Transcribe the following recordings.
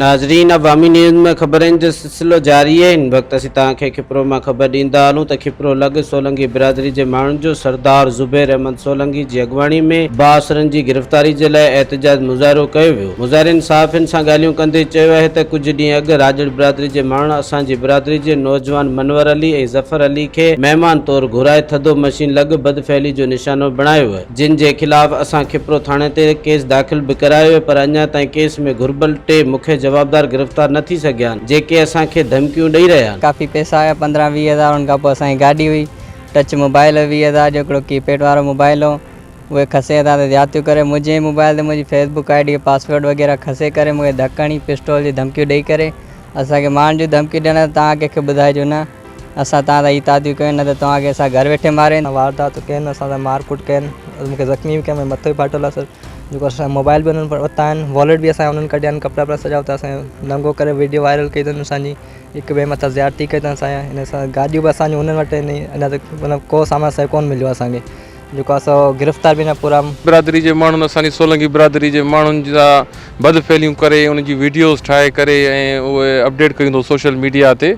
नाज़रीन, अवामी न्यूज़ में ख़बरनि जो सिलसिलो जारी है। इन वक़्तु असीं तव्हांखे खिपरो मां ख़बर ॾींदा हलूं त खिपरो लॻ सोलंकी बिरादरी जे माण्हुनि जो सरदार ज़ुबैर अहमद सोलंकी जी अॻुवाणी में बासरनि जी गिरफ़्तारी जे लाइ एहतिजाज मुज़ाहिरो कयो वियो। मुज़ाहिरनि सहाफ़ियुनि सां ॻाल्हियूं कंदे चयो आहे त कुझु ॾींहं अॻु राजड़ बिरादरी जे माण्हुनि असांजी बिरादरी जे नौजवान मनवर अली ऐं ज़फ़र अली खे महिमान तौरु घुराए थधो मशीन लॻ बदफ़ैली जो निशानो बणायो आहे, जिन जे ख़िलाफ़ असां खिपरो थाणे ते केस दाख़िल बि करायो आहे, पर अञा ताईं केस में घुर्बल टे मुख्य जवाबदार गिरफ़्तार न थी सघिया आहिनि, जेके असांखे धमकियूं ॾेई रहिया आहिनि। काफ़ी पैसा आया 15-20 हज़ार। उनखां पोइ असांजी गाॾी हुई टच मोबाइल 20 हज़ार जो हिकिड़ो कीपैड वारो मोबाइल हो, उहे खसे था ज़्यादतियूं करे मुंहिंजे मोबाइल ते मुंहिंजी फेसबुक आई डी पासवर्ड वग़ैरह खसे करे मूंखे धकणी पिस्टोल जी धमकियूं ॾेई करे असांखे मारण जी धमकी ॾियण तव्हां कंहिंखे ॿुधाइजो न, असां तव्हां सां इतादियूं कयूं न त तव्हांखे असां घर वेठे मारे वारदात कयनि, असां सां मारकुट कयनि, मूंखे ज़ख़्मी बि कया, मुंहिंजे मथे बि फाटल आहे सर। जेको असां मोबाइल बि उन्हनि वरिता आहिनि, वॉलेट बि असां उन्हनि कढिया आहिनि, कपिड़ा सॼा हुता असांजो नंगो करे वीडियो वायरल कई अथनि असांजी, हिक ॿिए मथां ज़्यादती कई अथनि असांजा। हिन सां गाॾियूं बि असांजी उन्हनि वटि आहिनि, अञा त मतिलबु को सामान असांखे कोन मिलियो आहे असांखे, जेको असां गिरफ़्तार बि न पूरा बिरादरी जे माण्हुनि असांजी सोलंकी बिरादरी जे माण्हुनि जा बदफ़ैलियूं करे उनजी वीडियोज़ ठाहे करे ऐं उहे अपडेट कयूं अथऊं सोशल मीडिया ते।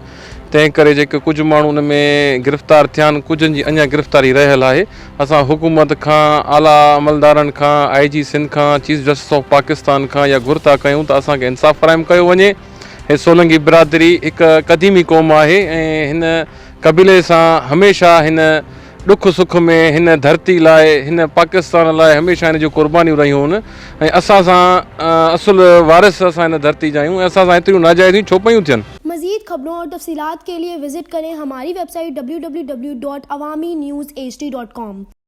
तंहिं करे जेके कुझु माण्हू उन में गिरफ़्तार थिया आहिनि, कुझनि जी अञा गिरफ़्तारी रहियल आहे। असां हुकूमत खां, आला अमलदारनि खां, IG सिंध खां, चीफ जस्टिस ऑफ पाकिस्तान खां या घुर था कयूं त असांखे इंसाफ़ फ़राहम कयो वञे। हे सोलंकी बिरादरी हिकु क़दीमी क़ौम आहे ऐं हिन क़बीले सां हमेशह हिन ॾुख सुख में हिन धरती लाइ, हिन पाकिस्तान लाइ हमेशह हिन जूं क़ुर्बानियूं रहियूं आहिनि ऐं असां सां असुल वारिस असां हिन धरती जा आहियूं ऐं असां सां एतिरियूं नाजाइज़ियूं छो पियूं थियनि। मज़ीद खबरों और तफसीलात के लिए विजिट करें हमारी वेबसाइट www.awamiNewsHD.com।